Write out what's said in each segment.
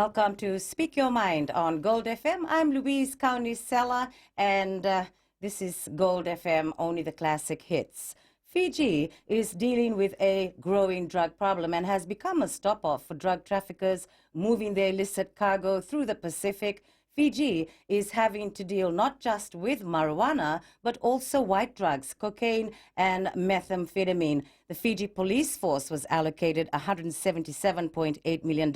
Welcome to Speak Your Mind on Gold FM. I'm Louise Kaunisela, and this is Gold FM, only the classic hits. Fiji is dealing with a growing drug problem and has become a stop-off for drug traffickers moving their illicit cargo through the Pacific. Fiji is having to deal not just with marijuana, but also white drugs, cocaine and methamphetamine. The Fiji police force was allocated $177.8 million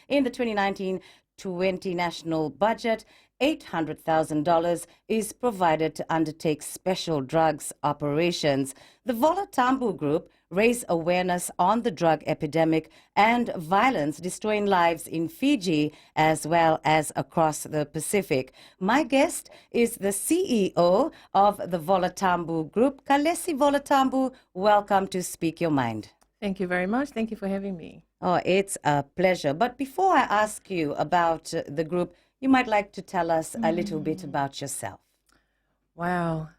in the 2019-20 national budget. $800,000 is provided to undertake special drugs operations. The Vola Tambu Group raise awareness on the drug epidemic and violence destroying lives in Fiji as well as across the Pacific. My guest is the CEO of the Vola Tambu Group, Kalesi Vola Tambu. Welcome to Speak Your Mind. Thank you very much. Thank you for having me. Oh, it's a pleasure. But before I ask you about the group, you might like to tell us a little bit about yourself. Wow.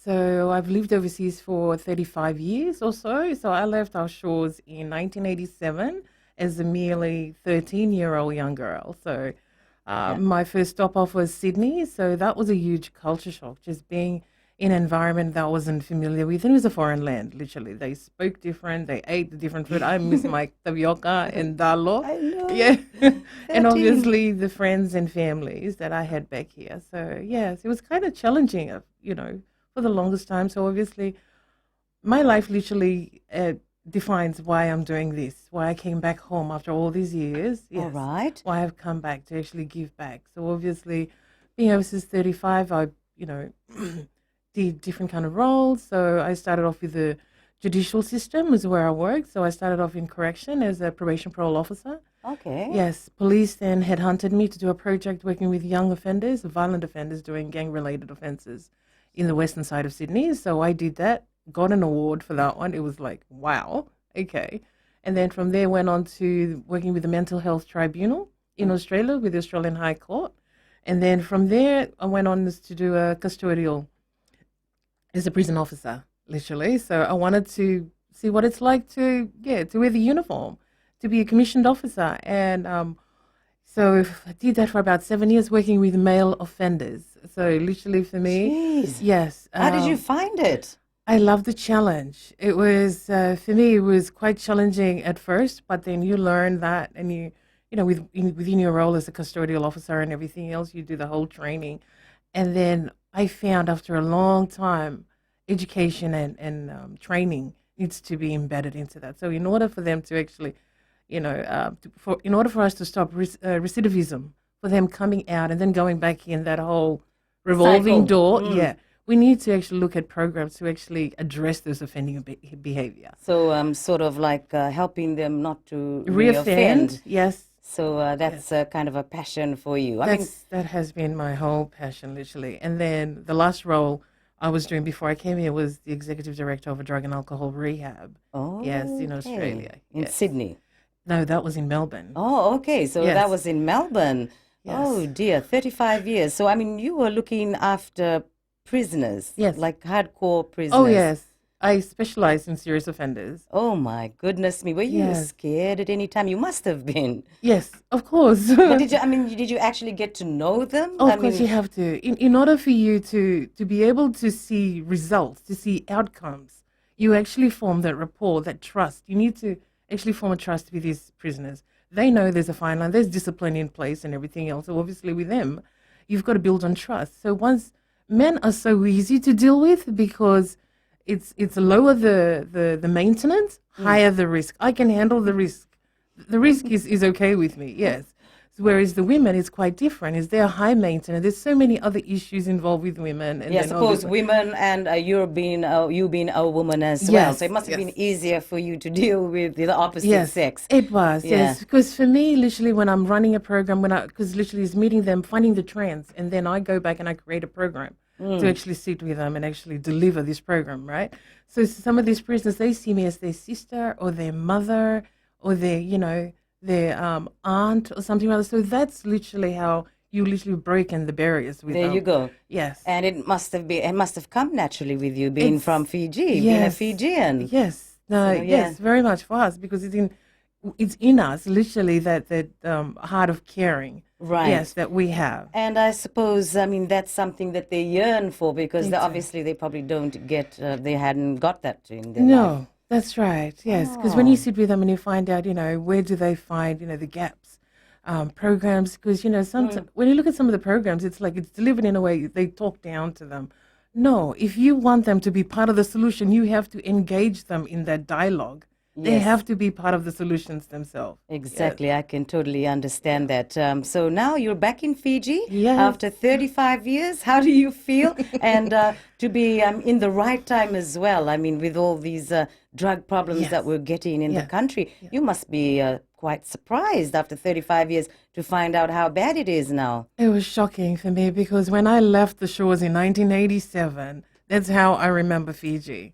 So I've lived overseas for 35 years or so. So I left our shores in 1987 as a merely 13-year-old young girl. So my first stop off was Sydney. So that was a huge culture shock, just being in an environment that I wasn't familiar with. And it was a foreign land, literally. They spoke different. They ate the different food. I miss my tapioca and dalo. I know. Yeah. And obviously the friends and families that I had back here. So, yes, it was kind of challenging, for the longest time. So, obviously, my life literally defines why I'm doing this, why I came back home after all these years. Yes, All right. why I've come back to actually give back. So, obviously, being overseas 35, I, did different kind of roles. So I started off with the judicial system is where I worked. So I started off in correction as a probation parole officer. Okay. Yes, police then headhunted me to do a project working with young offenders, violent offenders doing gang-related offences in the western side of Sydney. So I did that, got an award for that one. It was like, wow, okay. And then from there went on to working with the Mental Health Tribunal in Australia with the Australian High Court. And then from there I went on to do a custodial as a prison officer, literally. So I wanted to see what it's like to wear the uniform, to be a commissioned officer. And so I did that for about 7 years working with male offenders. So literally for me, Jeez. yes. How did you find it? I love the challenge. It was, for me, it was quite challenging at first, but then you learn that and within your role as a custodial officer and everything else, you do the whole training. And then I found after a long time, education and training needs to be embedded into that. So in order for them to actually, in order for us to stop recidivism, for them coming out and then going back in that whole revolving door, we need to actually look at programs to actually address this offending behavior. So sort of like helping them not to Reoffend, yes. So that's kind of a passion for you. That has been my whole passion, literally. And then the last role I was doing before I came here was the executive director of a drug and alcohol rehab. Oh, yes, in Australia. In Sydney. No, that was in Melbourne. Oh, okay. So that was in Melbourne. Yes. Oh, dear. 35 years. So, you were looking after prisoners. Yes. Like hardcore prisoners. Oh, yes. I specialize in serious offenders. Oh, my goodness me. Were you scared at any time? You must have been. Yes, of course. But did you actually get to know them? Of course you have to. In order for you to be able to see results, to see outcomes, you actually form that rapport, that trust. You need to actually form a trust with these prisoners. They know there's a fine line, there's discipline in place and everything else. So obviously with them, you've got to build on trust. So once men are so easy to deal with because it's lower the maintenance, higher the risk. I can handle the risk. The risk is okay with me, yes. Whereas the women is quite different. Is they're high maintenance. There's so many other issues involved with women. And I suppose women and you being a woman as well. So it must have been easier for you to deal with the opposite sex. It was, yes. Because for me, literally, when I'm running a program, because literally it's meeting them, finding the trends, and then I go back and I create a program to actually sit with them and actually deliver this program, right? So some of these prisoners, they see me as their sister or their mother or their aunt or something like that. So that's literally how you literally broken the barriers with There them. you go. Yes. And it must have come naturally with you being from Fiji, being a Fijian. Yes. No, yes, very much for us because it's in us, literally, that heart of caring. Right. Yes, that we have. And I suppose, I mean, that's something that they yearn for because They they, do. obviously they probably don't get, they hadn't got that in their life. No, that's right. Yes, because when you Oh. sit with them and you find out, where do they find, the gaps, programs, because, when you look at some of the programs, it's like it's delivered in a way they talk down to them. No, if you want them to be part of the solution, you have to engage them in that dialogue. They Yes. have to be part of the solutions themselves. Exactly, I can totally understand that. So now you're back in Fiji Yes. after 35 years. How do you feel? And to be in the right time as well. I mean, with all these drug problems Yes. that we're getting in the Yeah. country, you must be quite surprised after 35 years to find out how bad it is now. It was shocking for me because when I left the shores in 1987, that's how I remember Fiji.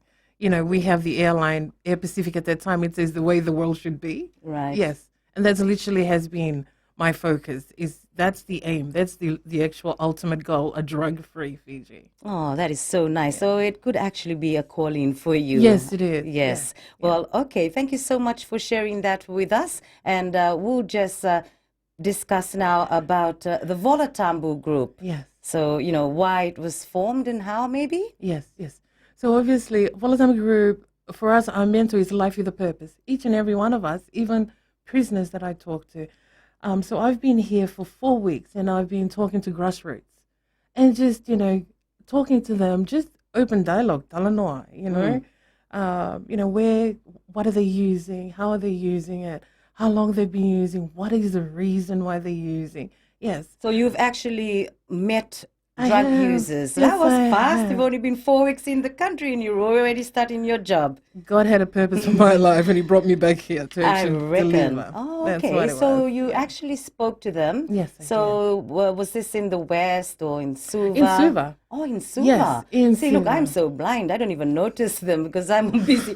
We have the airline, Air Pacific at that time, it says the way the world should be. Right. Yes. And that's literally has been my focus, that's the aim. That's the actual ultimate goal, a drug-free Fiji. Oh, that is so nice. So it could actually be a calling for you. Yes, it is. Yes. Yeah. Well, okay. Thank you so much for sharing that with us. And we'll just discuss now about the Volatambu group. Yes. So, why it was formed and how maybe? Yes, yes. So obviously, Volatambu Group, for us, our mentor is life with a purpose. Each and every one of us, even prisoners that I talk to. So I've been here for 4 weeks and I've been talking to grassroots and just, talking to them, just open dialogue, talanoa, what are they using? How are they using it? How long they've been using? What is the reason why they're using? Yes. So you've actually met I drug have. users. Yes, That was I fast. have. You've only been 4 weeks in the country and you're already starting your job. God had a purpose for my life and he brought me back here to I actually reckon. deliver. Oh, That's okay. what it So was. you Yeah. actually spoke to them. Yes, I So was this in the West or in Suva? In Suva. Oh, in Suva. Yes, in See, look, I'm Suva. so blind. I don't even notice them because I'm busy,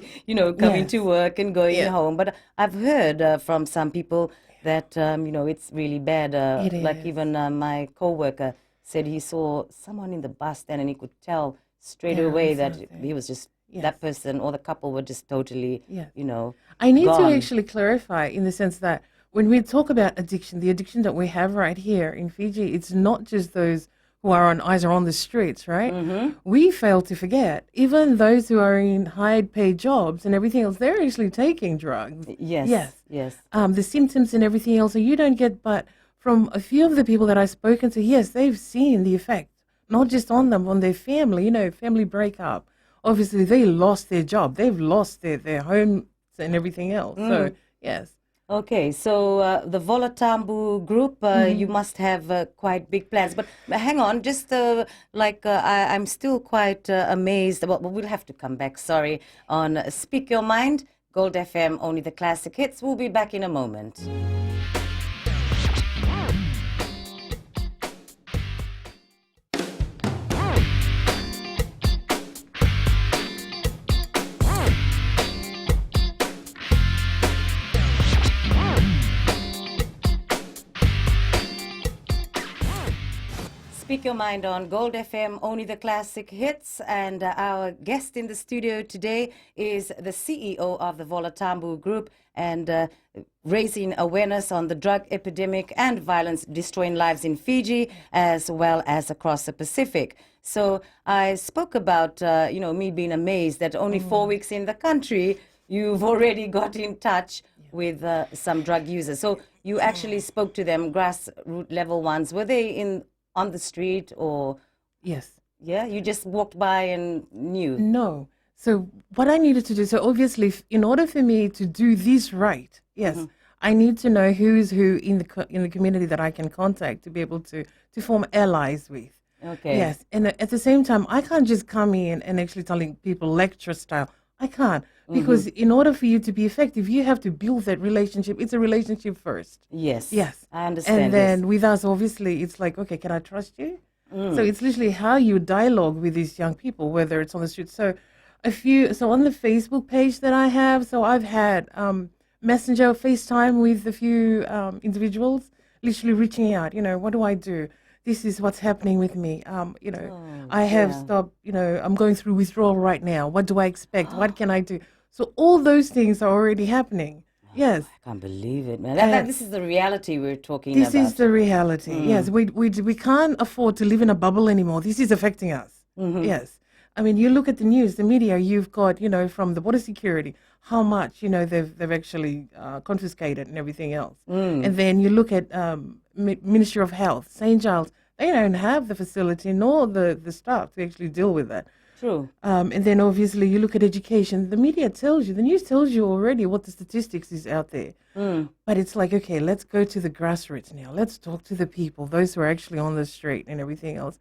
coming Yes. to work and going Yeah. home. But I've heard from some people that, it's really bad. It Like is. even my coworker said he saw someone in the bus stand and he could tell straight Yeah, away I that saw that. he was just, Yes. that person or the couple were just totally, Yes. I I need gone. to actually clarify in the sense that when we talk about addiction, the addiction that we have right here in Fiji, it's not just those who are on either on the streets, right? Mm-hmm. We fail to forget, even those who are in high-paid jobs and everything else, they're actually taking drugs. Yes. Yes. Yes. The symptoms and everything else, so you don't get, but from a few of the people that I've spoken to, yes, they've seen the effect, not just on them, on their family, family breakup. Obviously, they lost their job. They've lost their homes and everything else. So, yes. Okay, so the Volatambu group, you must have quite big plans. But hang on, just I'm still quite amazed. Well, we'll have to come back, sorry, on Speak Your Mind, Gold FM, only the classic hits. We'll be back in a moment. Speak Your Mind on Gold FM, only the classic hits. And our guest in the studio today is the CEO of the Volatambu Group and raising awareness on the drug epidemic and violence destroying lives in Fiji as well as across the Pacific. So I spoke about, me being amazed that only 4 weeks in the country, you've already got in touch with some drug users. So you actually spoke to them, grassroots level ones. Were they on the street or, Yes. yeah, you just walked by and knew? No. So what I needed to do, so obviously, in order for me to do this right, yes, I need to know who is who in the community that I can contact to be able to form allies with. Okay. Yes, and at the same time, I can't just come in and actually telling people lecture style. I can't, because in order for you to be effective, you have to build that relationship. It's a relationship first. Yes. Yes. I understand. And then with us, obviously, it's like, okay, can I trust you? So it's literally how you dialogue with these young people, whether it's on the street. So on the Facebook page that I have, so I've had Messenger, FaceTime with a few individuals, literally reaching out, what do I do? This is what's happening with me. I have stopped, I'm going through withdrawal right now. What do I expect? What can I do? So all those things are already happening. Yes. I can't believe it, man. And This is the reality we're talking this about. is the reality. Yes, we can't afford to live in a bubble anymore. This is affecting us. Yes. I mean, you look at the news, the media, you've got, from the border security, how much, they've actually confiscated and everything else. And then you look at Ministry of Health, St. Giles, they don't have the facility nor the staff to actually deal with that. True. And then obviously you look at education, the media tells you, the news tells you already what the statistics is out there. But it's like, okay, let's go to the grassroots now. Let's talk to the people, those who are actually on the street and everything else.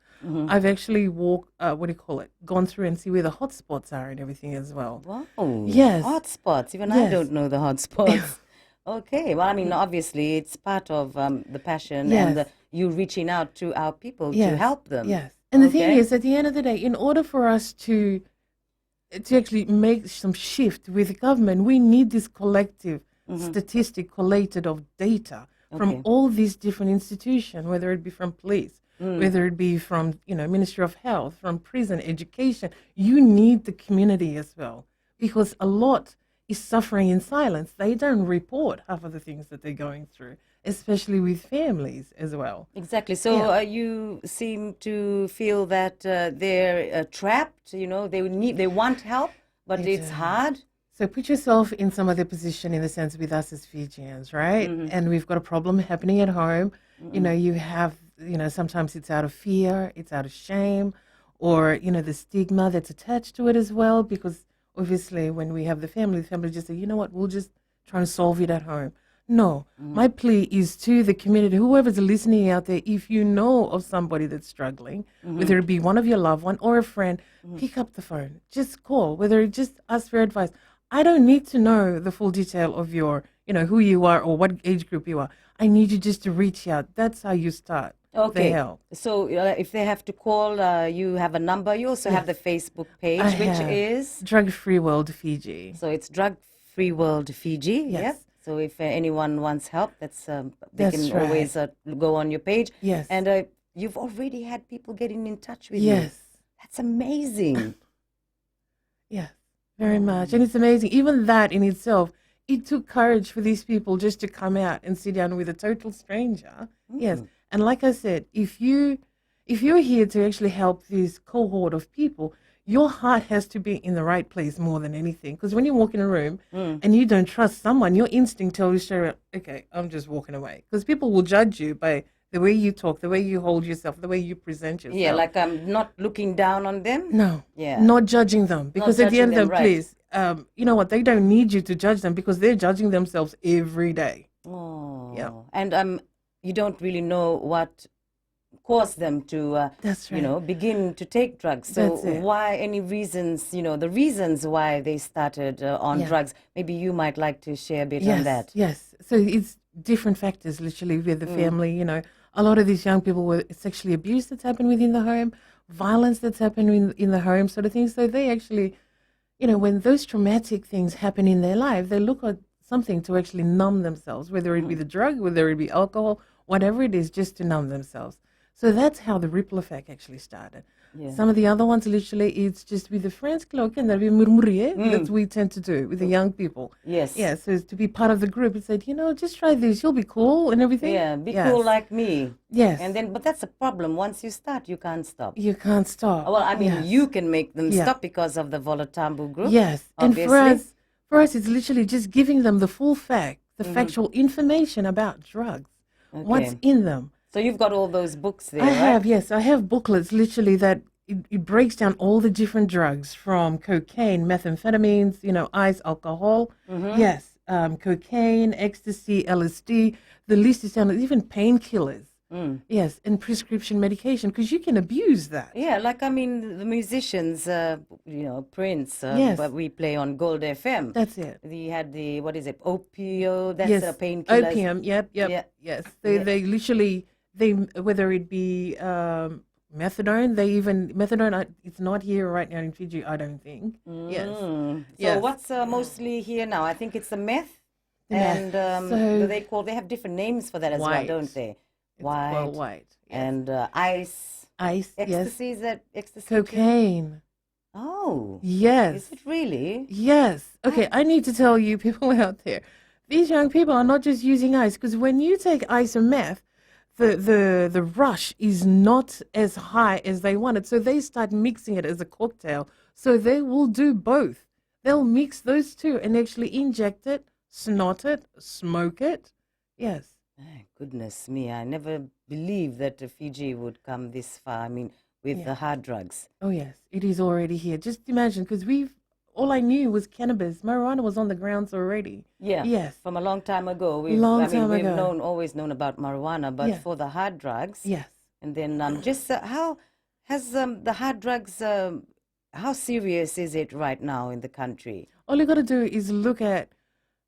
I've actually gone through and see where the hotspots are and everything as well. Wow. Yes. Hotspots. Even I don't know the hotspots. Okay. Well, I mean, obviously, it's part of the passion and you reaching out to our people to help them. Yes. And the thing is, at the end of the day, in order for us to actually make some shift with government, we need this collective statistic collated of data from all these different institutions, whether it be from police, whether it be from, Ministry of Health, from prison, education. You need the community as well, because a lot is suffering in silence. They don't report half of the things that they're going through, especially with families as well. Exactly. So you seem to feel that they're trapped. They want help, but it's hard. So put yourself in some other position, in the sense with us as Fijians, right? And we've got a problem happening at home. You have, sometimes it's out of fear, it's out of shame, or, the stigma that's attached to it as well, because obviously when we have the family just say, you know what, we'll just try and solve it at home. No, my plea is to the community, whoever's listening out there, if you know of somebody that's struggling, whether it be one of your loved one or a friend, pick up the phone, just call, whether it just ask for advice. I don't need to know the full detail of your, who you are or what age group you are. I need you just to reach out. That's how you start the help. So if they have to call, you have a number. You also have the Facebook page, which is Drug Free World Fiji. So it's Drug Free World Fiji. Yes. Yep. So if anyone wants help, they can always go on your page. Yes. And you've already had people getting in touch with you. Yes. That's amazing. Yes, very much. And it's amazing. Even that in itself, it took courage for these people just to come out and sit down with a total stranger. Yes. And like I said, if you're here to actually help this cohort of people, your heart has to be in the right place more than anything. Because when you walk in a room and you don't trust someone, your instinct tells you straight away, okay, I'm just walking away. Because people will judge you by the way you talk, the way you hold yourself, the way you present yourself. Yeah, like I'm not looking down on them. No. Yeah. Not judging them. Because at the end of the right. please, you know what? They don't need you to judge them because they're judging themselves every day. Oh. Yeah. And you don't really know what caused them to, That's right. begin to take drugs. So That's it. why, any reasons, the reasons why they started on drugs? Maybe you might like to share a bit on that. Yes. So it's different factors, literally, with the family. A lot of these young people were sexually abused that's happened within the home, violence that's happened in the home, sort of thing. So they actually, when those traumatic things happen in their life, they look at something to actually numb themselves, whether it be the drug, whether it be alcohol, whatever it is, just to numb themselves. So that's how the ripple effect actually started. Yeah. Some of the other ones, literally, it's just with the friends, that we tend to do with the young people. Yes. Yeah, so to be part of the group, it said, just try this, you'll be cool and everything. Yeah, be cool like me. Yes. And then, but that's a problem. Once you start, you can't stop. You can't stop. Well, I mean, Yes. you can make them stop because of the Volatambu group. Yes, obviously. and for us, it's literally just giving them the full fact, the factual information about drugs, what's in them. So you've got all those books there, I right? have, yes. I have booklets literally that it breaks down all the different drugs from cocaine, methamphetamines, ice, alcohol. Yes, cocaine, ecstasy, LSD. The list is down, even painkillers. Yes, and prescription medication, because you can abuse that. Yeah, like, I mean, the musicians, Prince, Yes. but we play on Gold FM. That's it. He had the, what is it, opio, that's Yes, a painkiller. opium. Yep. Yeah. Yes, they literally whether it be methadone, methadone. It's not here right now in Fiji, I don't think. Yes. So Yes. what's mostly here now? I think it's the meth. The And meth. So- they have different names for that as well, White. don't they? White. Yes. And ice. Ice. Yes. Ecstasy, is that ecstasy? too? Cocaine. Oh. Yes. Is it really? Yes. Okay, I need to tell you, people out there, These young people are not just using ice, because when you take ice and meth, the rush is not as high as they want it. So they start mixing it as a cocktail. So they will do both. They'll mix those two and actually inject it, snort it, smoke it. Yes. My goodness me, I never believed that Fiji would come this far. I mean, with Yeah. the hard drugs. Oh, yes. It is already here. Just imagine, because all I knew was cannabis. Marijuana was on the grounds already. Yeah. Yes. From a long time ago. Long time we've ago. always known about marijuana, but Yeah. for the hard drugs. Yes. And then just how has the hard drugs, how serious is it right now in the country? All you got to do is look at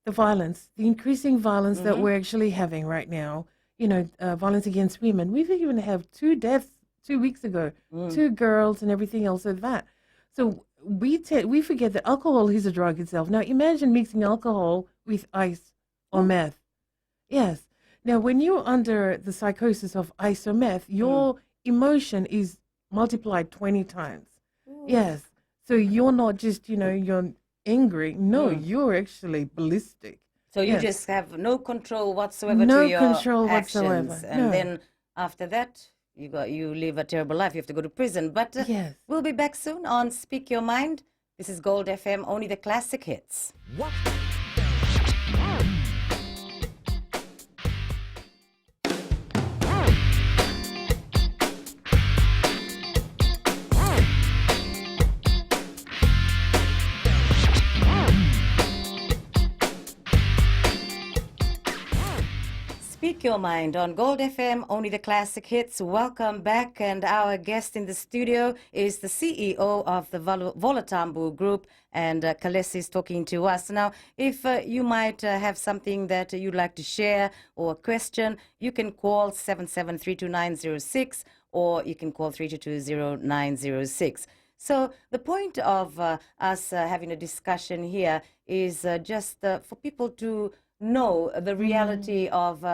the violence, the increasing violence that we're actually having right now. You know, violence against women. We've even have 2 deaths 2 weeks ago, 2 girls and everything else of that. So we forget that alcohol is a drug itself. Now imagine mixing alcohol with ice or meth. Yes. Now when you're under the psychosis of ice or meth, your emotion is multiplied 20 times. Yes. So you're not just, you're angry. No, you're actually ballistic. So you Yes. just have no control whatsoever No to your control actions. whatsoever. And No. then after that, you live a terrible life. You have to go to prison. But Yes. we'll be back soon on Speak Your Mind. This is Gold FM, only the classic hits. Speak Your Mind on Gold FM, only the classic hits. Welcome back. And our guest in the studio is the CEO of the Volatambu Group, and Kalesi is talking to us. Now, if you might have something that you'd like to share or a question, you can call 77320906 or you can call 3220906. So the point of us having a discussion here is just for people to know the reality of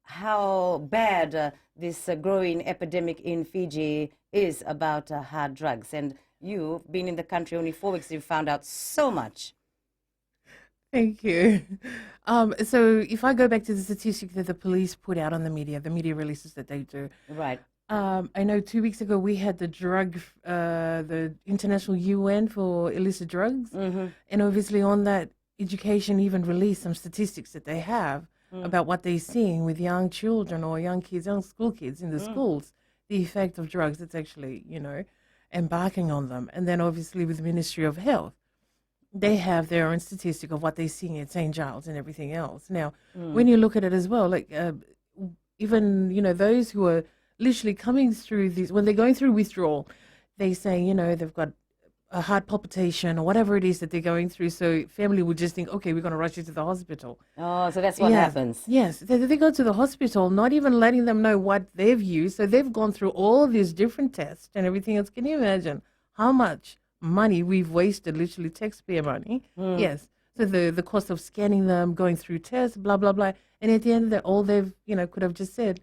how bad this growing epidemic in Fiji is about hard drugs. And you've been in the country only 4 weeks, you found out so much. Thank you. So if I go back to the statistic that the police put out on the media releases that they do. Right. I know 2 weeks ago we had the International UN for illicit drugs. And obviously on that, education even released some statistics that they have about what they're seeing with young children or young kids, young school kids in the schools, the effect of drugs that's actually, embarking on them. And then obviously with the Ministry of Health, they have their own statistic of what they're seeing at St. Giles and everything else. Now, when you look at it as well, like even, those who are literally coming through this, when they're going through withdrawal, they say, they've got a heart palpitation or whatever it is that they're going through. So family would just think, okay, we're going to rush you to the hospital. Oh, so that's what happens. Yes, they go to the hospital, not even letting them know what they've used. So they've gone through all these different tests and everything else. Can you imagine how much money we've wasted, literally taxpayer money? Yes. So the cost of scanning them, going through tests, blah, blah, blah. And at the end of it, all they've, could have just said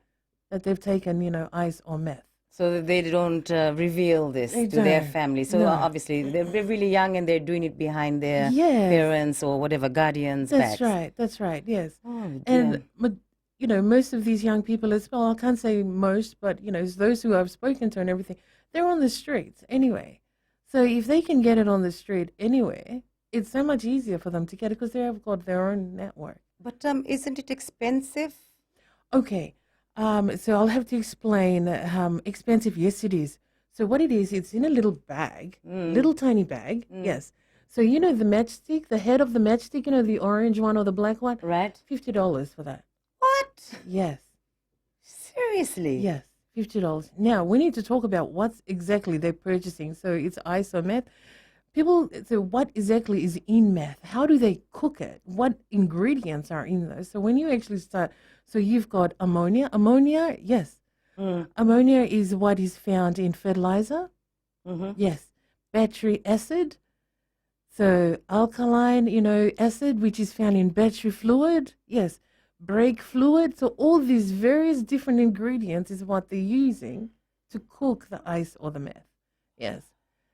that they've taken, ice or meth. So that they don't reveal this They to their don't. family. So No. Obviously they're really young and they're doing it behind their Yes. parents or whatever guardians' That's backs. right. That's right. Yes. Oh, dear. And most of these young people as well, I can't say most, but it's those who I've spoken to and everything, they're on the streets anyway. So if they can get it on the street anyway, it's so much easier for them to get it because they have got their own network. But isn't it expensive? Okay. So I'll have to explain expensive. Yes, it is. So what it is, it's in a little bag, little tiny bag. Yes. So the matchstick, the head of the matchstick, the orange one or the black one, Right? $50 for that. What? Yes. Seriously? Yes, $50. Now, we need to talk about what exactly they're purchasing. So it's ice or meth. So what exactly is in meth? How do they cook it? What ingredients are in those? So when you actually start, so you've got ammonia. Ammonia, yes. Ammonia is what is found in fertilizer. Yes. Battery acid. So alkaline, acid, which is found in battery fluid. Yes. Brake fluid. So all these various different ingredients is what they're using to cook the ice or the meth. Yes.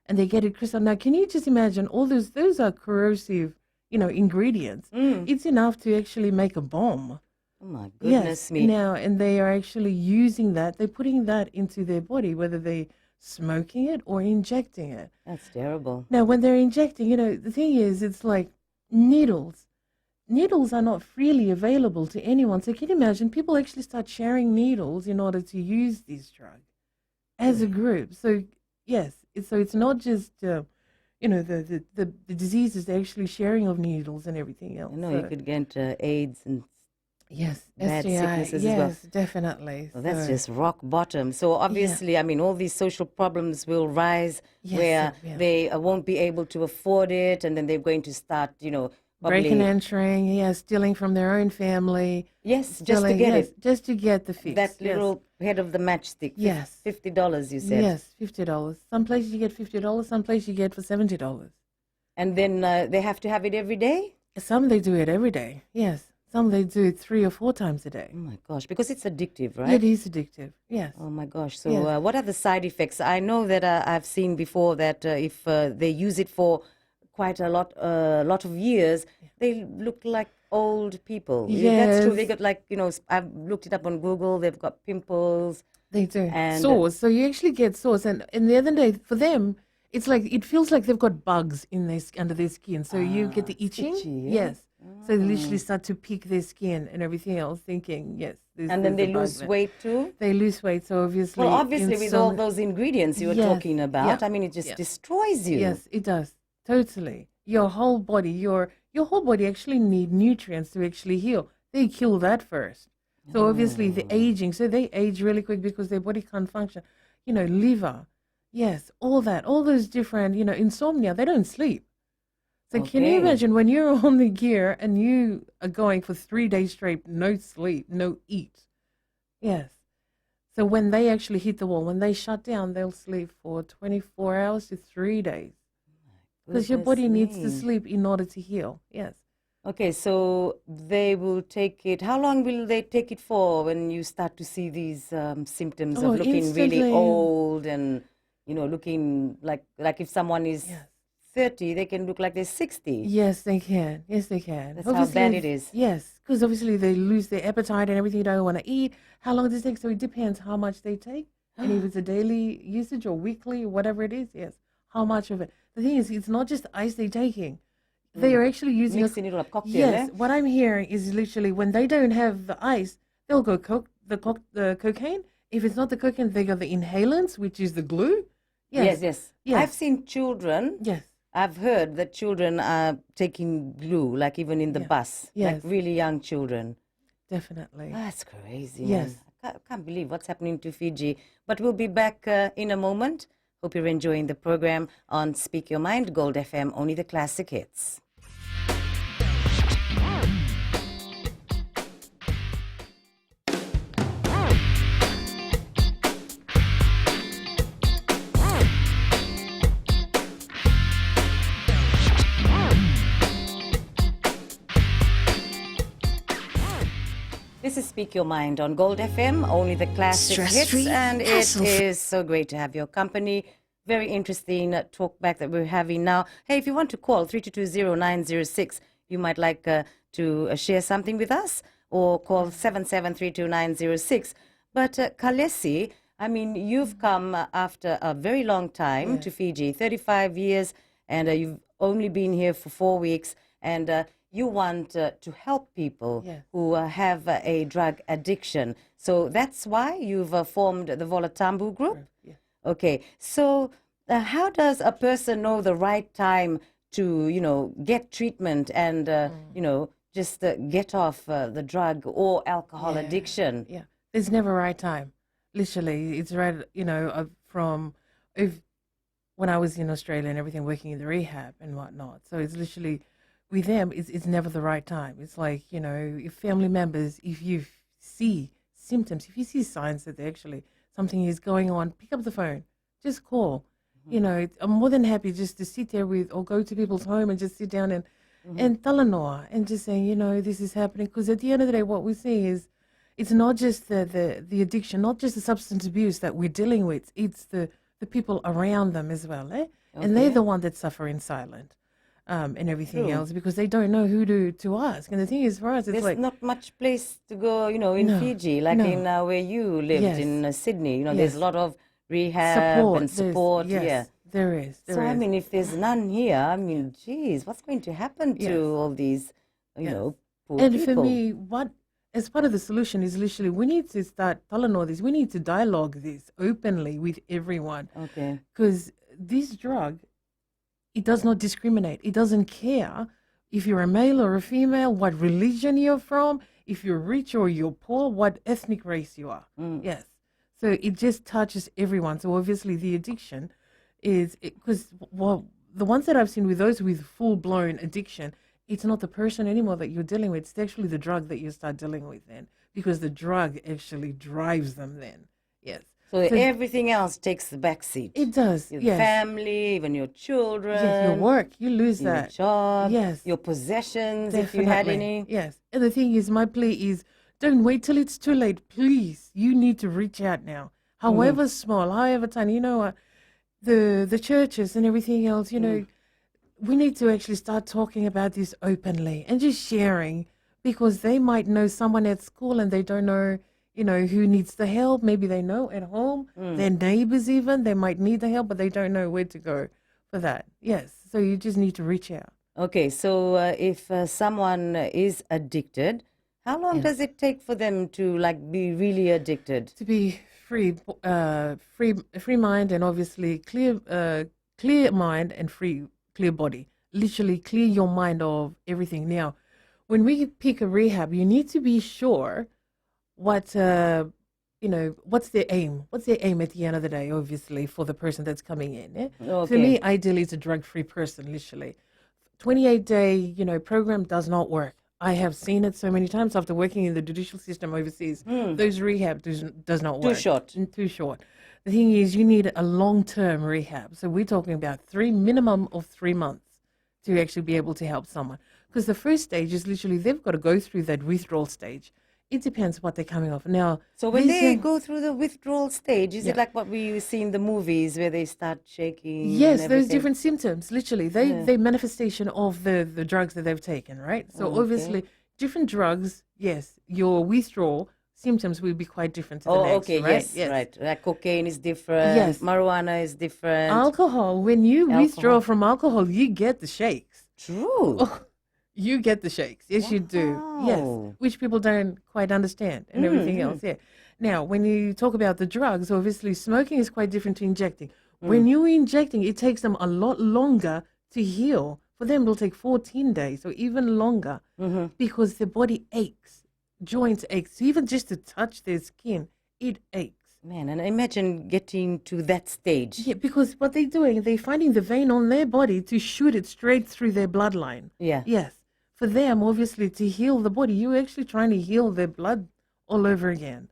And they get it crystal. Now, can you just imagine all those are corrosive ingredients. It's enough to actually make a bomb. Oh my goodness Yes. me. Now, and they are actually using that. They're putting that into their body, whether they're smoking it or injecting it. That's terrible. Now, when they're injecting, the thing is, it's like needles. Needles are not freely available to anyone. So can you imagine people actually start sharing needles in order to use this drug as a group? So yes, it's not just the diseases. They're actually sharing of needles and everything else. I know you So, could get AIDS and yes, bad STI. sicknesses Yes, as well. definitely. Well, that's So, just rock bottom. So obviously, I mean, all these social problems will rise yes, where it will. they won't be able to afford it, and then they're going to start, Breaking and probably entering, yes, stealing from their own family, yes, just to stealing, get yes, it. just to get the fix. That Yes. little head of the matchstick. Yes. $50, you said. Yes, $50. Some places you get $50. Some places you get for $70. And then they have to have it every day? Some they do it every day. Yes, some they do it 3 or 4 times a day. Oh my gosh, because it's addictive, right? It is addictive. Yes. Oh my gosh. So, Yes. what are the side effects? I know that I've seen before that if they use it for quite a lot of years, they look like old people. Yeah, that's true. They Yes. got like, I've looked it up on Google. They've got pimples. They do. And, Sores. So you actually get sores, and the other day for them, it's like it feels like they've got bugs in under their skin. So you get the it's itching. itchy, yeah? Yes. So they literally start to pick their skin and everything else, thinking yes. And then they there's a bug lose there. weight too. They lose weight. So obviously. Well, obviously, with all insomnia- those ingredients you were Yes, talking about, yeah, I mean, it just yeah. destroys you. Yes, it does. Totally. Your whole body, your whole body actually need nutrients to actually heal. They kill that first. So obviously the aging, so they age really quick because their body can't function. Liver, yes, all that, all those different, insomnia, they don't sleep. So can you Okay. imagine when you're on the gear and you are going for 3 days straight, no sleep, no eat? Yes. So when they actually hit the wall, when they shut down, they'll sleep for 24 hours to 3 days. Because your body Goodness needs to me. sleep in order to heal. Yes. Okay, so they will take it. How long will they take it for when you start to see these symptoms Oh, of looking really instantly. old and looking like if someone is Yes. 30, they can look like they're 60. Yes, they can. Yes, they can. That's how bad it is. Yes, because obviously they lose their appetite and everything. They don't want to eat. How long does it take? So it depends how much they take. And if it's a daily usage or weekly, whatever it is, yes, how much of it. The thing is, it's not just ice they're taking. They are actually using Mixing it up, cocktail. Yes, Eh? what I'm hearing is literally when they don't have the ice, they'll go the cocaine. If it's not the cocaine, they got the inhalants, which is the glue. Yes, yes. Yes. I've seen children. Yes. I've heard that children are taking glue, like even in the Yeah. bus, like Yes. really young children. Definitely. That's crazy. Yes. Man. I can't believe what's happening to Fiji. But we'll be back in a moment. Hope you're enjoying the program on Speak Your Mind, Gold FM, only the classic hits. This is Speak Your Mind on Gold FM, only the classic hits, Stress-free, and it hassle-free. is so great to have your company. Very interesting talk back that we're having now. Hey, if you want to call 3220-906, you might like to share something with us, or call 7732-906. But Kalesi, I mean, you've come after a very long time to Fiji, 35 years, and you've only been here for 4 weeks, and you want to help people Yes. who have a drug addiction. So that's why you've formed the Volatambu group? Yeah. Okay, so how does a person know the right time to, get treatment and, just get off the drug or alcohol Yeah. addiction? Yeah, there's never a right time. Literally, it's right. When I was in Australia and everything, working in the rehab and whatnot. So it's literally with them. It's never the right time. It's like if family members, if you see symptoms, if you see signs that actually something is going on, pick up the phone, just call. I'm more than happy just to sit there or go to people's home and just sit down and talanoa and just say, this is happening. Because at the end of the day, what we see is it's not just the addiction, not just the substance abuse that we're dealing with. It's the people around them as well. And they're Okay. the one that suffer in silence. and everything True. else because they don't know who to ask. And the thing is, for us, it's There's like, not much place to go, in no, Fiji, like no, in where you lived yes, in Sydney. There's a yes, lot of rehab and support. There's, support. Yeah. yes, there is, So, there I is. mean, if there's none here, I mean, geez, what's going to happen to Yes, all these, yes. poor And for people? me, what as part of the solution is literally we need to start telling all this. We need to dialogue this openly with everyone Okay. because this drug, it does not discriminate. It doesn't care if you're a male or a female, what religion you're from, if you're rich or you're poor, what ethnic race you are. Mm. Yes. So it just touches everyone. So obviously the addiction is because well, the ones that I've seen with those with full blown addiction, it's not the person anymore that you're dealing with. It's actually the drug that you start dealing with then because the drug actually drives them then. Yes. So So everything else takes the back seat. it does. Your Yes. family, even your children, Yes, your work, you lose your that. job, Yes. your possessions, if you had any. Yes. And the thing is, my plea is don't wait till it's too late. Please, you need to reach out now. However small, however tiny, you know what? The churches and everything else, we need to actually start talking about this openly and just sharing because they might know someone at school and they don't know, who needs the help. Maybe they know at home, their neighbors even, they might need the help, but they don't know where to go for that. Yes. So you just need to reach out. Okay, so if someone is addicted, how long does it take for them to be really addicted? To be free mind and obviously clear mind and clear body. Literally clear your mind of everything. Now, when we pick a rehab, you need to be sure what's their aim. What's their aim at the end of the day, obviously, for the person that's coming in. Yeah? For Okay. me, ideally, it's a drug-free person, literally. 28-day, program does not work. I have seen it so many times after working in the judicial system overseas. Those rehab does not Too work. short. Too short. The thing is, you need a long-term rehab. So we're talking about minimum of 3 months to actually be able to help someone. Because the first stage is literally they've got to go through that withdrawal stage. It depends what they're coming off. Now, So when these they are- go through the withdrawal stage, is it like what we see in the movies where they start shaking? Yes, and those everything? different symptoms, literally. They manifestation of the drugs that they've taken, right? So Okay. obviously, different drugs, yes, your withdrawal symptoms will be quite different to the Oh, next, okay, right? yes, right. Like cocaine is different, Yes. marijuana is different. Alcohol, when you withdraw Alcohol. from alcohol, you get the shakes. True. Oh, you get the shakes. Yes, you do. Yes, Wow. which people don't quite understand and everything else. Yeah. Now, when you talk about the drugs, obviously smoking is quite different to injecting. When you're injecting, it takes them a lot longer to heal. For them, it'll take 14 days or even longer because the body aches, joints aches. Even just to touch their skin, it aches. Man, and imagine getting to that stage. Yeah, because what they're doing, they're finding the vein on their body to shoot it straight through their bloodline. Yeah. Yes. For them, obviously, to heal the body, you're actually trying to heal their blood all over again.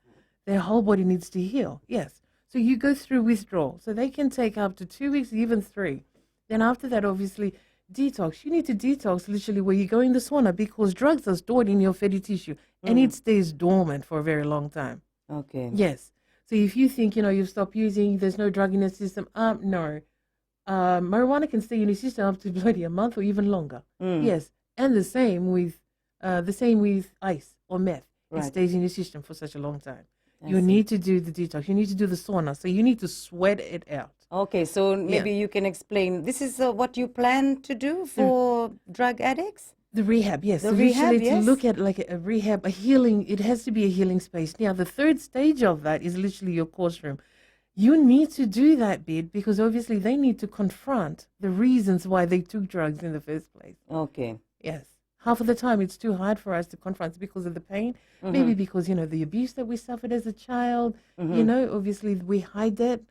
Their whole body needs to heal. Yes. So you go through withdrawal. So they can take up to 2 weeks, even 3. Then after that, obviously, detox. You need to detox literally where you go in the sauna because drugs are stored in your fatty tissue and it stays dormant for a very long time. Okay. Yes. So if you think, you've stopped using, there's no drug in the system, no. Marijuana can stay in your system up to bloody a month or even longer. Yes. And the same with ice or meth. It Right. stays in your system for such a long time. I You see. need to do the detox. You need to do the sauna. So you need to sweat it out. Okay, so maybe you can explain. This is what you plan to do for drug addicts? The rehab, yes. The So rehab, literally yes. to look at like a rehab, a healing, it has to be a healing space. Now, the third stage of that is literally your course room. You need to do that bit because obviously they need to confront the reasons why they took drugs in the first place. Okay. Yes. Half of the time it's too hard for us to confront because of the pain. Maybe because, the abuse that we suffered as a child, obviously we hide that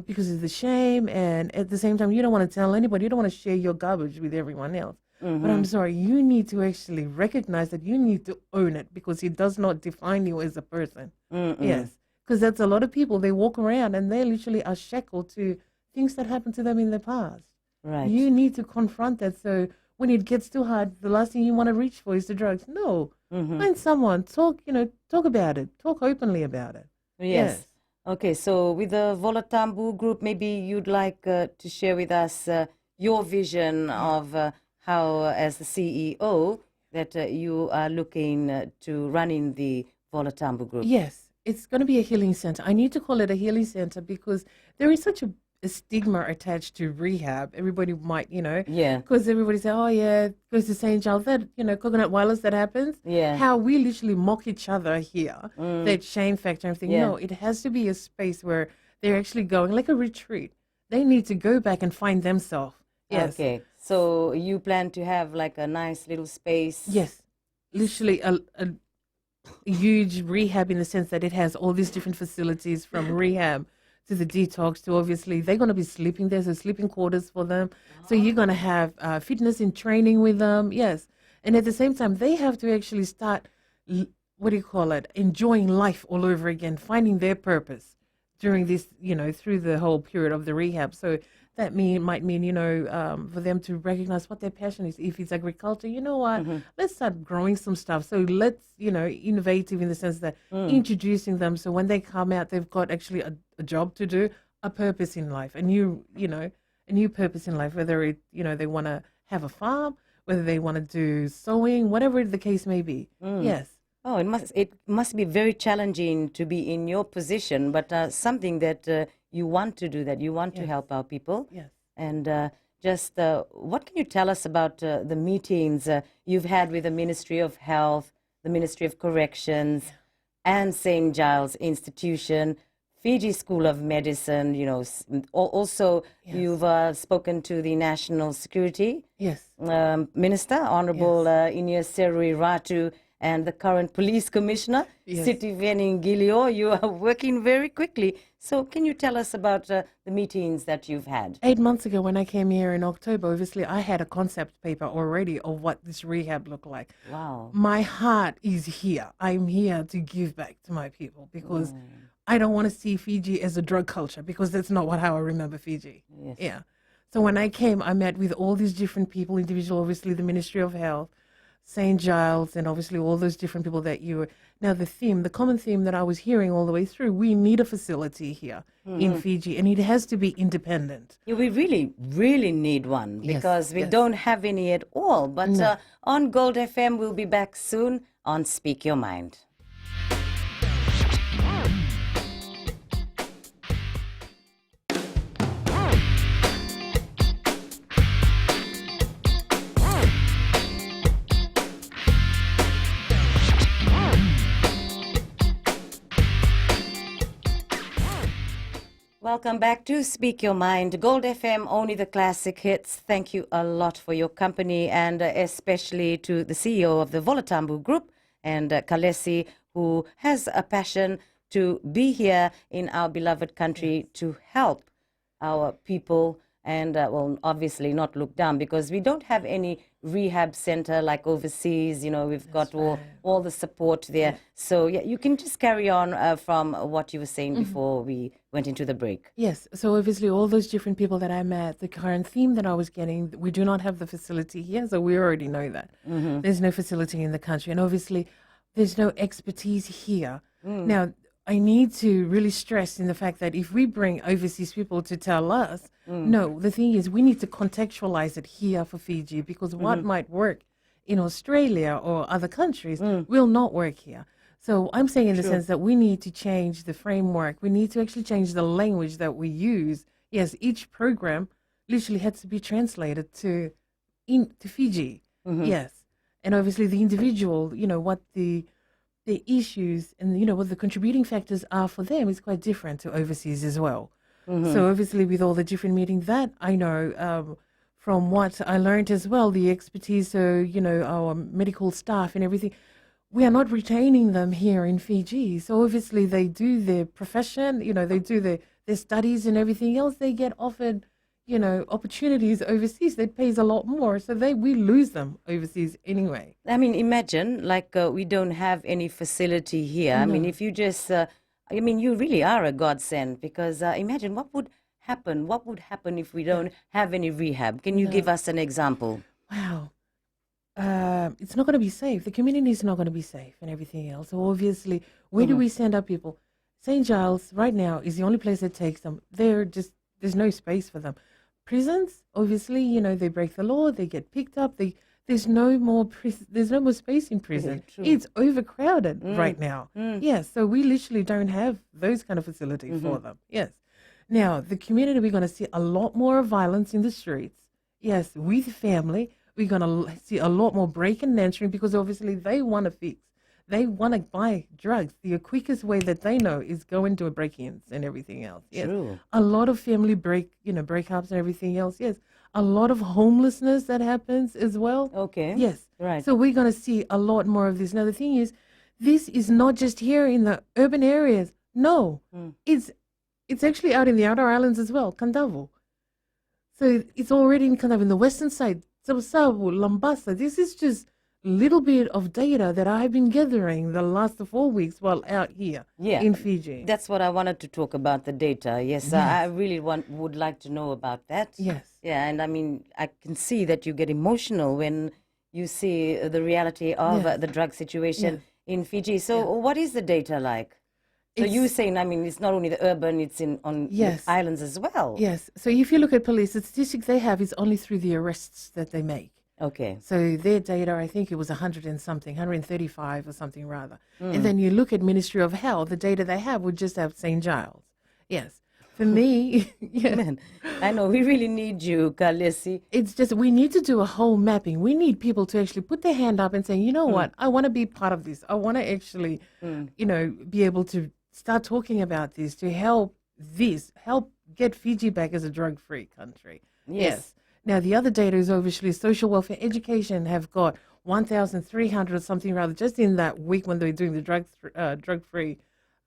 because of the shame. And at the same time, you don't want to tell anybody. You don't want to share your garbage with everyone else. But I'm sorry, you need to actually recognize that you need to own it because it does not define you as a person. Yes. Because that's a lot of people, they walk around and they literally are shackled to things that happened to them in the past. Right. You need to confront that. So when it gets too hard, the last thing you want to reach for is the drugs. No. Find someone, talk about it. Talk openly about it. Yes. Okay, so with the Volatambu group, maybe you'd like to share with us your vision of how, as the CEO, that you are looking to running the Volatambu Group. Yes, it's going to be a healing center. I need to call it a healing center because there is such a stigma attached to rehab. Everybody might, Yeah, because everybody say, oh yeah, goes to St. Giles, that, coconut wireless that happens. yeah, How we literally mock each other here, that shame factor and everything. Yeah. No, it has to be a space where they're actually going, like a retreat. They need to go back and find themselves. Yes. Okay, so you plan to have like a nice little space? Yes. Literally a huge rehab in the sense that it has all these different facilities from rehab to the detox to obviously they're going to be sleeping there, so sleeping quarters for them. So you're going to have fitness and training with them, yes. And at the same time, they have to actually start, what do you call it, enjoying life all over again, finding their purpose during this, through the whole period of the rehab. So that might mean, for them to recognize what their passion is. If it's agriculture, you know what, let's start growing some stuff. So let's, innovative in the sense that introducing them. So when they come out, they've got actually a job to do, a purpose in life, a new purpose in life, whether it, they want to have a farm, whether they want to do sewing, whatever the case may be. Yes. Oh, it must be very challenging to be in your position, but something that you want to do, that you want to help our people. Yes. And just what can you tell us about the meetings you've had with the Ministry of Health, the Ministry of Corrections, and St. Giles Institution, Fiji School of Medicine? Also you've spoken to the National Security Yes. Minister, Honorable Inia Serui Ratu, and the current police commissioner, Siti Veningilio. You are working very quickly. So can you tell us about the meetings that you've had? 8 months ago when I came here in October, obviously I had a concept paper already of what this rehab looked like. Wow. My heart is here. I'm here to give back to my people because I don't want to see Fiji as a drug culture, because that's not how I remember Fiji. Yes. Yeah. So when I came, I met with all these different people, individual, obviously the Ministry of Health, St. Giles, and obviously all those different people that you were. Now the common theme that I was hearing all the way through, we need a facility here in Fiji, and it has to be independent. Yeah, we really, really need one, Yes, because we yes. don't have any at all. But on Gold FM, we'll be back soon on Speak Your Mind. Welcome back to Speak Your Mind. Gold FM, only the classic hits. Thank you a lot for your company, and especially to the CEO of the Volatambu Group, and Kalesi, who has a passion to be here in our beloved country to help our people, and well, obviously not look down, because we don't have any rehab center like overseas. We've got all the support there. So yeah, you can just carry on from what you were saying before we went into the break. Yes, so obviously all those different people that I met, the current theme that I was getting, we do not have the facility here, so we already know that. There's no facility in the country, and obviously there's no expertise here. Now, I need to really stress in the fact that if we bring overseas people to tell us, no, the thing is we need to contextualize it here for Fiji, because what might work in Australia or other countries will not work here. So I'm saying in the sense that we need to change the framework. We need to actually change the language that we use. Yes, each program literally has to be translated to Fiji. Yes. And obviously the individual, what the issues and, what the contributing factors are for them is quite different to overseas as well. So obviously with all the different meetings that I know, from what I learned as well, the expertise, so, our medical staff and everything, we are not retaining them here in Fiji. So obviously they do their profession, they do their studies and everything else. They get offered, opportunities overseas that pays a lot more. So we lose them overseas anyway. I mean, imagine we don't have any facility here. I mean, if you just, you really are a godsend, because imagine what would happen. What would happen if we don't have any rehab? Can you give us an example? Wow. It's not going to be safe. The community is not going to be safe and everything else. So obviously, where do we send our people? St. Giles right now is the only place that takes them. There's no space for them. prisons, obviously, they break the law, they get picked up. There's no more there's no more space in prison. True. It's overcrowded right now. Yes, so we literally don't have those kind of facilities for them. Yes. Now, the community, we're going to see a lot more violence in the streets. Yes, with family, we're going to see a lot more breaking and entering because obviously they want to fix. They want to buy drugs. The quickest way that they know is go into a break-ins and everything else. Yes. True. A lot of family breakups and everything else. Yes. A lot of homelessness that happens as well. Okay. Yes. Right. So we're going to see a lot more of this. Now, the thing is, this is not just here in the urban areas. No, it's actually out in the outer islands as well, Kandavo. So it's already in kind of in the western side, Sabu, Lambasa. This is just little bit of data that I've been gathering the last 4 weeks while out here in Fiji. That's what I wanted to talk about, the data. Yes, I really would like to know about that. Yes. Yeah, and I mean, I can see that you get emotional when you see the reality of the drug situation in Fiji. So what is the data like? So you're saying, I mean, it's not only the urban, it's on the islands as well. Yes. So if you look at police, the statistics they have is only through the arrests that they make. Okay. So their data, I think it was 100 and something, 135 or something rather. And then you look at Ministry of Health, the data they have would just have St. Giles. Yes. For me, Man, I know, we really need you, Kalesi. it's just we need to do a whole mapping. We need people to actually put their hand up and say, you know what, I want to be part of this. I want to actually, be able to start talking about this to help get Fiji back as a drug-free country. Yes. Now, the other data is obviously social welfare education have got 1,300 or something rather just in that week when they're doing the drug-free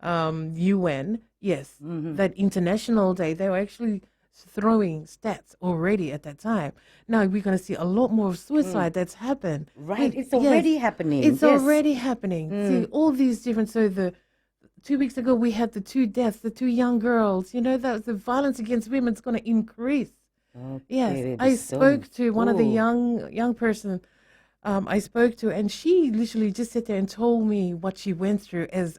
UN. Yes, that International Day, they were actually throwing stats already at that time. Now we're going to see a lot more of suicide that's happened. Right, it's already happening. It's already happening. See, all these different, so the 2 weeks ago we had the 2 deaths, the 2 young girls, that the violence against women is going to increase. Okay, Yes, I spoke to one of the young person I spoke to, and she literally just sat there and told me what she went through as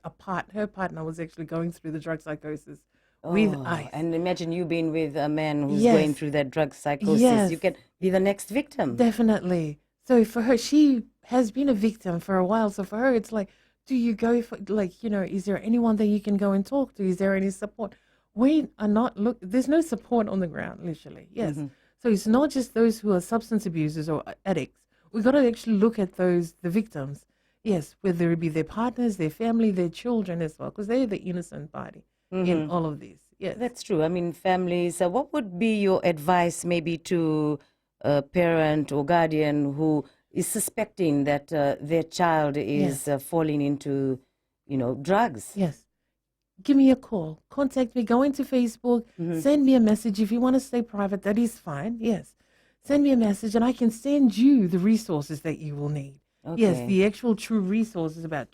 her partner was actually going through the drug psychosis with ICE. And imagine you being with a man who's going through that drug psychosis. Yes. You can be the next victim. Definitely. So for her, she has been a victim for a while. So for her, it's like, do you go for, is there anyone that you can go and talk to? Is there any support? We are not, there's no support on the ground, literally. Yes. So it's not just those who are substance abusers or addicts. We've got to actually look at the victims. Yes, whether it be their partners, their family, their children as well, because they're the innocent party in all of this. Yes. That's true. I mean, families, what would be your advice maybe to a parent or guardian who is suspecting that their child is falling into, drugs? Yes. Give me a call. Contact me. Go into Facebook. Send me a message. If you want to stay private, that is fine. Yes. Send me a message and I can send you the resources that you will need. Okay. Yes, the actual true resources about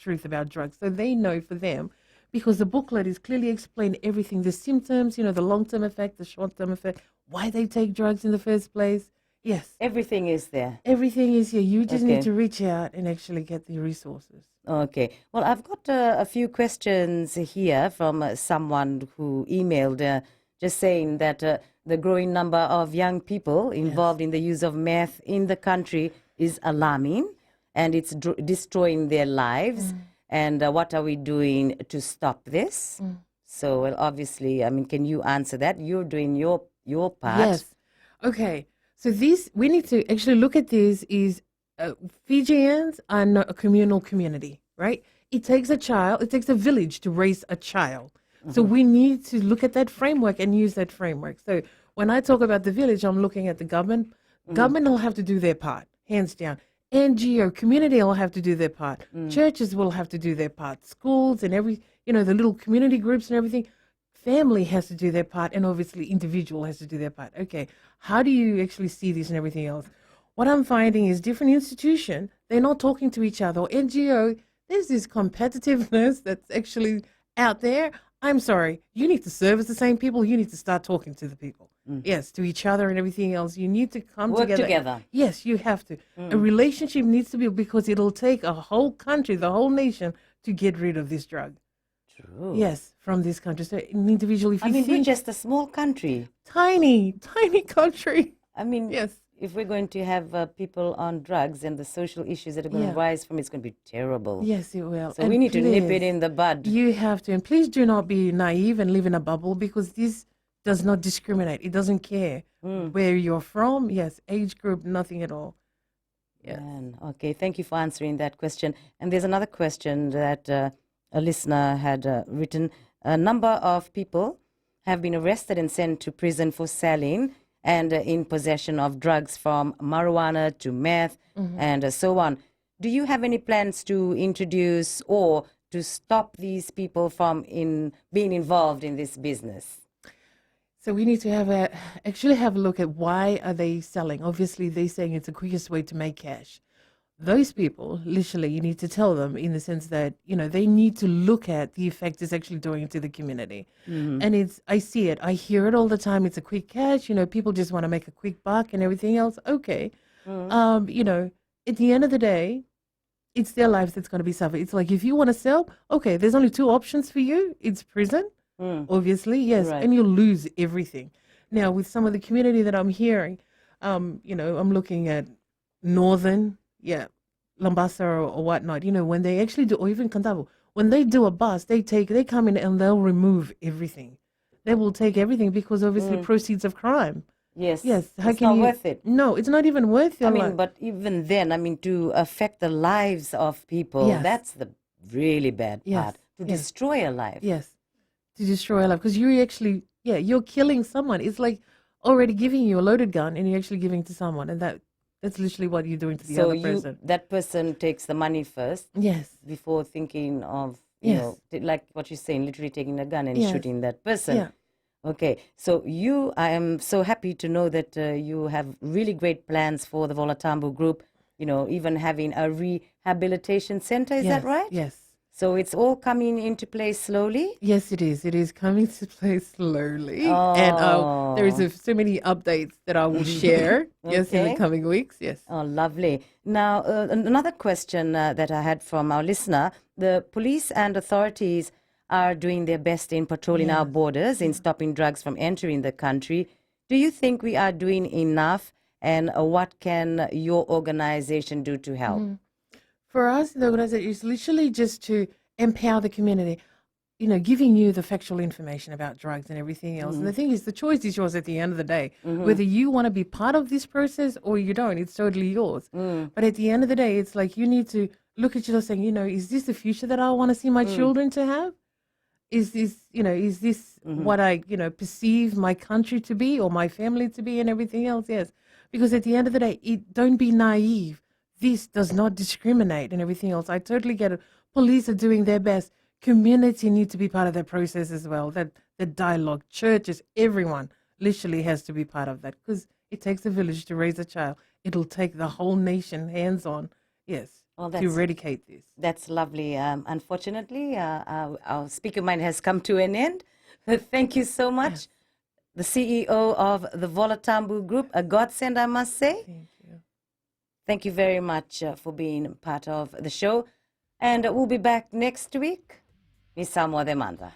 drugs. So they know for them, because the booklet is clearly explained everything, the symptoms, the long-term effect, the short-term effect, why they take drugs in the first place. Yes. Everything is there. Everything is here. You just need to reach out and actually get the resources. Okay. Well, I've got a few questions here from someone who emailed just saying that the growing number of young people involved in the use of meth in the country is alarming, and it's destroying their lives. And what are we doing to stop this? So, well, obviously, I mean, can you answer that? You're doing your part. Yes. Okay. So we need to actually look at this is Fijians are not a communal community, right? It takes a village to raise a child. So we need to look at that framework and use that framework. So when I talk about the village, I'm looking at the government. Government will have to do their part, hands down. NGO, community will have to do their part. Churches will have to do their part. Schools and the little community groups and everything. Family has to do their part, and obviously individual has to do their part. Okay, how do you actually see this and everything else? What I'm finding is different institutions, they're not talking to each other. Or NGO, there's this competitiveness that's actually out there. I'm sorry, you need to service the same people. You need to start talking to the people. Yes, to each other and everything else. You need to Work together. Yes, you have to. A relationship needs to be, because it'll take a whole country, the whole nation, to get rid of this drug. True. Yes, from this country. So an individual, if I you mean, we're think just a small country. tiny, tiny country. I mean, Yes. if we're going to have people on drugs and the social issues that are going to Yeah. rise from it's going to be terrible. Yes, it will. So And we need to nip it please, in the bud. You have to. And please do not be naive and live in a bubble, because this does not discriminate. It doesn't care where you're from. Yes, age group, nothing at all. Yes. Man, okay, thank you for answering that question. And there's another question that a listener had written. A number of people have been arrested and sent to prison for selling and in possession of drugs, from marijuana to meth and so on. Do you have any plans to introduce or to stop these people from being involved in this business? So we need to actually have a look at why are they selling. Obviously, they're saying it's the quickest way to make cash. Those people, literally, you need to tell them in the sense that, they need to look at the effect it's actually doing to the community. And I see it. I hear it all the time. It's a quick cash. People just want to make a quick buck and everything else. Okay. At the end of the day, it's their lives that's going to be suffered. It's like, if you want to sell, okay, there's only two options for you. It's prison. Obviously, yes, Right. and you'll lose everything. Now, with some of the community that I'm hearing, I'm looking at Northern, Lambasa or whatnot. When they actually do, or even Kantabo, when they do a bust, they come in and they'll remove everything. They will take everything because obviously proceeds of crime. Yes. Yes, how It's can not you? worth it. No, it's not even worth your I mean, life. but even then, to affect the lives of people, Yes. that's the really bad Yes, part. To yes. destroy a life. Yes, to destroy a life, because you're actually, you're killing someone. It's like already giving you a loaded gun and you're actually giving to someone, and that's literally what you're doing to the So other person. that person takes the money first Yes, before thinking of, you Yes. know, like what you're saying, literally taking a gun and Yes. shooting that person. Yeah. Okay, so I am so happy to know that you have really great plans for the Volatambu group, even having a rehabilitation center, is that Yes, right? Yes. So it's all coming into place slowly? Yes, it is. It is coming to play slowly, and there is so many updates that I will share. Yes, in the Okay. coming weeks. Yes. Oh, lovely. Now, another question that I had from our listener. The police and authorities are doing their best in patrolling our borders, in stopping drugs from entering the country. Do you think we are doing enough? And what can your organization do to help? For us, the organization is literally just to empower the community, giving you the factual information about drugs and everything else. And the thing is, the choice is yours at the end of the day. Whether you want to be part of this process or you don't, it's totally yours. But at the end of the day, it's like you need to look at yourself saying, is this the future that I want to see my children to have? Is this what I, perceive my country to be or my family to be and everything else? Yes. Because at the end of the day, don't be naive. This does not discriminate and everything else. I totally get it. Police are doing their best. Community need to be part of that process as well. That the dialogue, churches, everyone literally has to be part of that, because it takes a village to raise a child. It'll take the whole nation hands on, yes, Well, to that's- eradicate this. That's lovely. Unfortunately, our speaker mind has come to an end. Thank you so much. The CEO of the Volatambu Group, a godsend, I must say. Thank you. Thank you very much for being part of the show. And we'll be back next week. Ni Samoa Demanda.